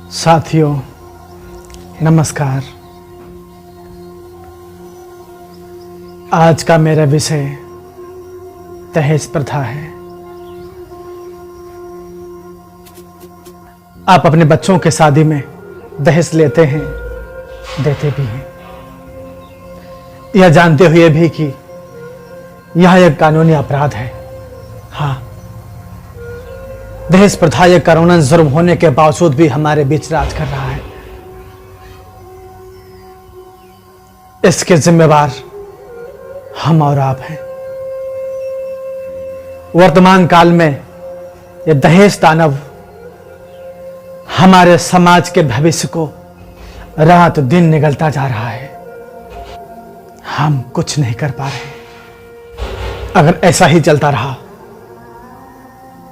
साथियों नमस्कार। आज का मेरा विषय दहेज प्रथा है। आप अपने बच्चों के शादी में दहेज लेते हैं, देते भी हैं, यह जानते हुए भी कि यह एक कानूनी अपराध है। हाँ, दहेज प्रथा एक कानूनन जुर्म होने के बावजूद भी हमारे बीच राज कर रहा है। इसके जिम्मेवार हम और आप हैं। वर्तमान काल में यह दहेज दानव हमारे समाज के भविष्य को रात दिन निगलता जा रहा है। हम कुछ नहीं कर पा रहे। अगर ऐसा ही चलता रहा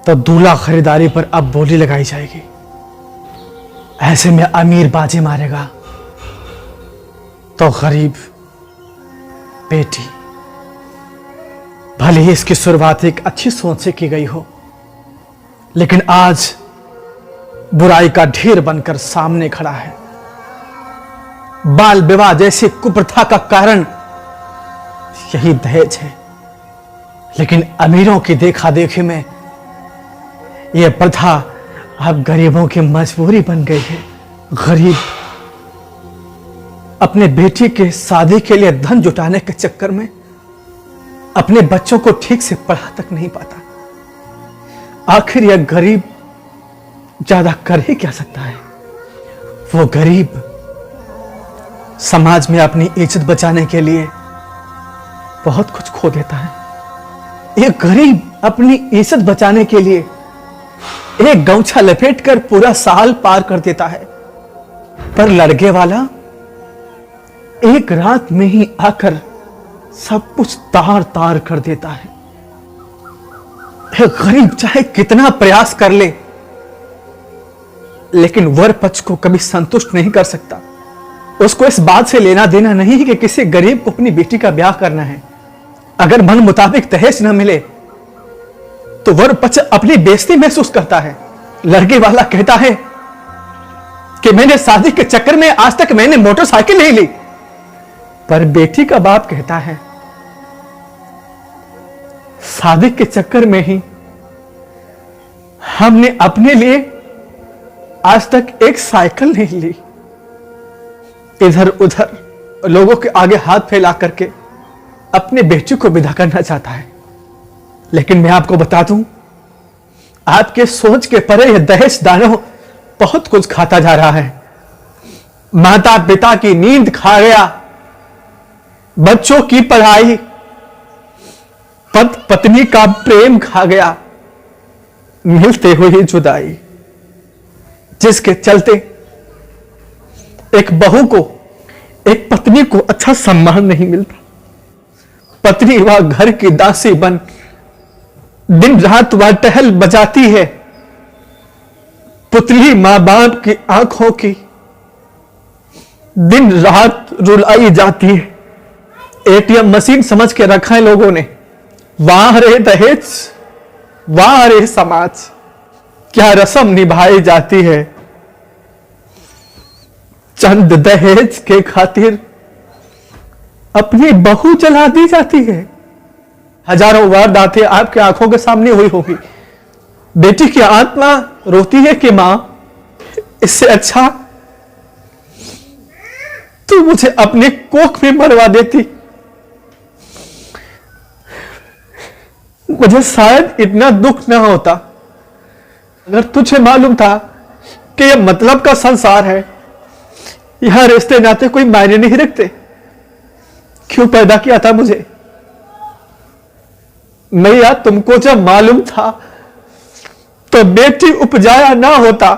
तो दूल्हा खरीदारी पर अब बोली लगाई जाएगी। ऐसे में अमीर बाजी मारेगा तो गरीब बेटी, भले ही इसकी शुरुआत एक अच्छी सोच से की गई हो, लेकिन आज बुराई का ढेर बनकर सामने खड़ा है। बाल विवाह जैसी कुप्रथा का कारण यही दहेज है। लेकिन अमीरों की देखा देखी में यह प्रथा अब गरीबों की मजबूरी बन गई है। गरीब अपने बेटी के शादी के लिए धन जुटाने के चक्कर में अपने बच्चों को ठीक से पढ़ा तक नहीं पाता। आखिर यह गरीब ज्यादा कर ही क्या सकता है? वो गरीब समाज में अपनी इज्जत बचाने के लिए बहुत कुछ खो देता है। एक गरीब अपनी इज्जत बचाने के लिए एक गमछा लपेटकर पूरा साल पार कर देता है, पर लड़के वाला एक रात में ही आकर सब कुछ तार तार कर देता है। एक गरीब चाहे कितना प्रयास कर ले, लेकिन वर पक्ष को कभी संतुष्ट नहीं कर सकता। उसको इस बात से लेना देना नहीं है कि किसी गरीब को अपनी बेटी का ब्याह करना है। अगर मन मुताबिक दहेज न मिले तो वर पक्ष अपनी बेइज्जती महसूस करता है। लड़के वाला कहता है कि मैंने शादी के चक्कर में आज तक मैंने मोटरसाइकिल नहीं ली, पर बेटी का बाप कहता है शादी के चक्कर में ही हमने अपने लिए आज तक एक साइकिल नहीं ली। इधर उधर लोगों के आगे हाथ फैला करके अपने बेटी को विदा करना चाहता है। लेकिन मैं आपको बता दूं, आपके सोच के परे यह दहेज दानव बहुत कुछ खाता जा रहा है। माता पिता की नींद खा गया, बच्चों की पढ़ाई, पति पत्नी का प्रेम खा गया, मिलते हुए जुदाई, जिसके चलते एक बहू को, एक पत्नी को अच्छा सम्मान नहीं मिलता। पत्नी वह घर की दासी बन दिन रात वह टहल बजाती है। पुतली मां बाप की आंखों की दिन रात रुलाई जाती है। एटीएम मशीन समझ के रखा है लोगों ने। वाह रे दहेज, वाह रे समाज, क्या रस्म निभाई जाती है। चंद दहेज के खातिर अपनी बहू जला दी जाती है। हजारों वारदातें आपके आंखों के सामने हुई होगी। बेटी की आत्मा रोती है कि मां, इससे अच्छा तू मुझे अपने कोख में मरवा देती। मुझे शायद इतना दुख ना होता अगर तुझे मालूम था कि यह मतलब का संसार है। यहां रिश्ते नाते कोई मायने नहीं रखते। क्यों पैदा किया था मुझे? मैया, तुमको जब मालूम था तो बेटी उपजाया ना होता।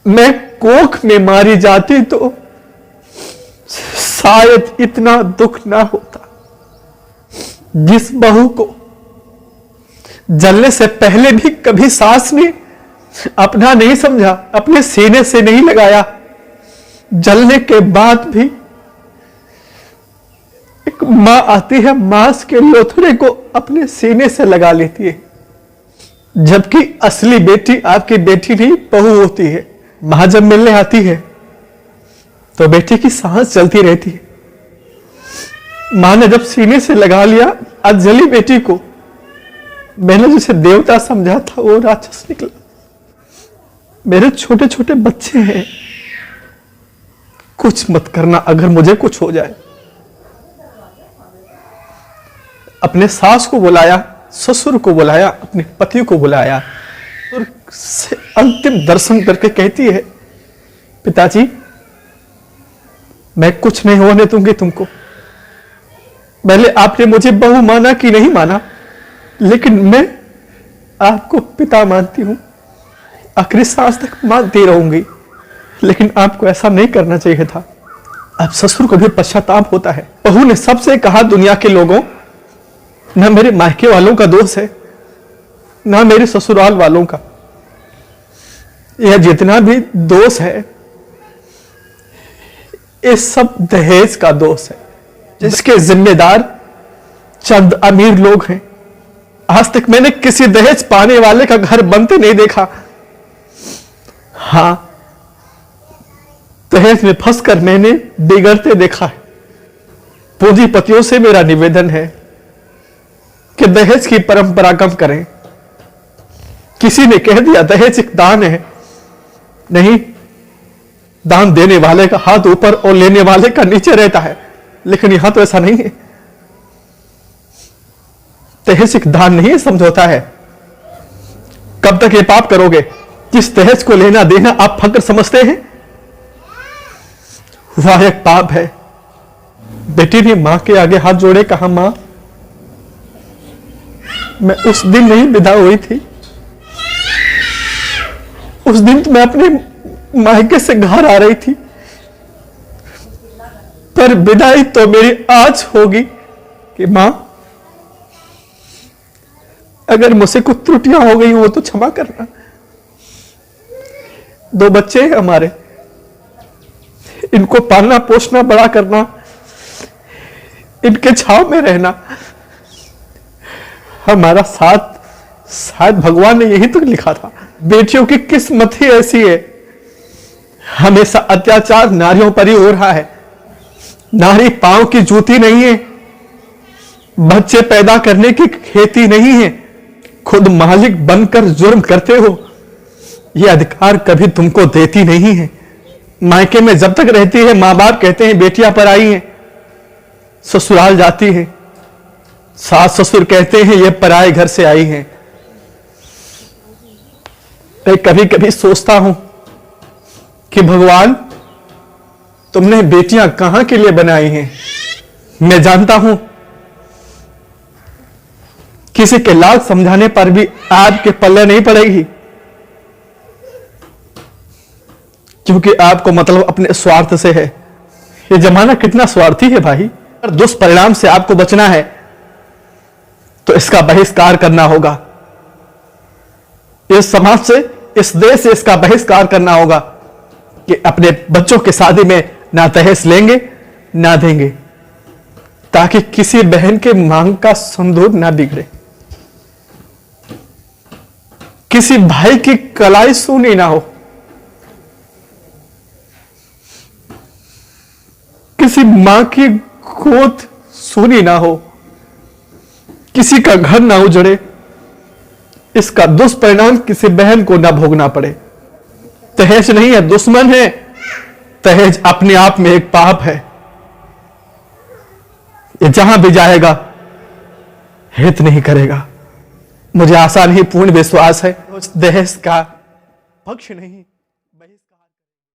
मैं कोख में मारी जाती तो शायद इतना दुख ना होता। जिस बहू को जलने से पहले भी कभी सास ने अपना नहीं समझा, अपने सीने से नहीं लगाया, जलने के बाद भी एक मां आती है, मांस के लोथड़े को अपने सीने से लगा लेती है। जबकि असली बेटी आपकी बेटी नहीं बहू होती है। मां जब मिलने आती है तो बेटी की सांस चलती रहती है। मां ने जब सीने से लगा लिया अंजलि बेटी को, मैंने जिसे देवता समझा था वो राक्षस निकला। मेरे छोटे छोटे बच्चे हैं, कुछ मत करना अगर मुझे कुछ हो जाए। अपने सास को बुलाया, ससुर को बुलाया, अपने पति को बुलाया और से अंतिम दर्शन करके कहती है, पिताजी मैं कुछ नहीं होने दूंगी तुमको। पहले आपने मुझे बहू माना कि नहीं माना, लेकिन मैं आपको पिता मानती हूं, आखिरी सांस तक मानती रहूंगी। लेकिन आपको ऐसा नहीं करना चाहिए था। अब ससुर को भी पश्चाताप होता है। बहू ने सबसे कहा, दुनिया के लोगों, ना मेरे मायके वालों का दोष है, ना मेरे ससुराल वालों का, यह जितना भी दोष है ये सब दहेज का दोष है, जिसके जिम्मेदार चंद अमीर लोग हैं। आज तक मैंने किसी दहेज पाने वाले का घर बनते नहीं देखा। हां, दहेज में फंसकर मैंने बिगड़ते देखा है। पूंजीपतियों से मेरा निवेदन है कि दहेज की परंपरा कम करें। किसी ने कह दिया दहेज एक दान है। नहीं, दान देने वाले का हाथ ऊपर और लेने वाले का नीचे रहता है, लेकिन यहां तो ऐसा नहीं है। दहेज एक दान नहीं समझौता है। कब तक ये पाप करोगे? जिस दहेज को लेना देना आप फक्र समझते हैं, वह एक पाप है। बेटी ने मां के आगे हाथ जोड़े, कहा, मां मैं उस दिन नहीं विदा हुई थी। उस दिन तो मैं अपने मायके से घर आ रही थी, पर विदाई तो मेरी आज होगी कि मां अगर मुझसे कुछ त्रुटियां हो गई हो तो क्षमा करना। 2 बच्चे हैं हमारे, इनको पालना पोसना बड़ा करना, इनके छाव में रहना हमारा साथ, शायद भगवान ने यही तो लिखा था। बेटियों की किस्मत ही ऐसी है, हमेशा अत्याचार नारियों पर ही हो रहा है। नारी पांव की जूती नहीं है, बच्चे पैदा करने की खेती नहीं है। खुद मालिक बनकर जुर्म करते हो, यह अधिकार कभी तुमको देती नहीं है। मायके में जब तक रहती है मां बाप कहते हैं बेटियां पराई हैं, ससुराल जाती है सास ससुर कहते हैं ये पराए घर से आई हैं। मैं कभी कभी सोचता हूं कि भगवान तुमने बेटियां कहां के लिए बनाई हैं। मैं जानता हूं किसी के लाख समझाने पर भी आपके पल्ले नहीं पड़ेगी, क्योंकि आपको मतलब अपने स्वार्थ से है। ये जमाना कितना स्वार्थी है भाई। अगर दुष्परिणाम से आपको बचना है तो इसका बहिष्कार करना होगा। इस समाज से, इस देश से इसका बहिष्कार करना होगा कि अपने बच्चों की शादी में ना दहेज लेंगे ना देंगे, ताकि किसी बहन के मांग का संदूक ना बिगड़े, किसी भाई की कलाई सूनी ना हो, किसी मां की गोद सूनी ना हो, किसी का घर ना उजड़े, इसका दुष्परिणाम किसी बहन को ना भोगना पड़े। दहेज नहीं है, दुश्मन है। दहेज अपने आप में एक पाप है। ये जहां भी जाएगा हित नहीं करेगा। मुझे आशा नहीं, पूर्ण विश्वास है दहेज का पक्ष नहीं।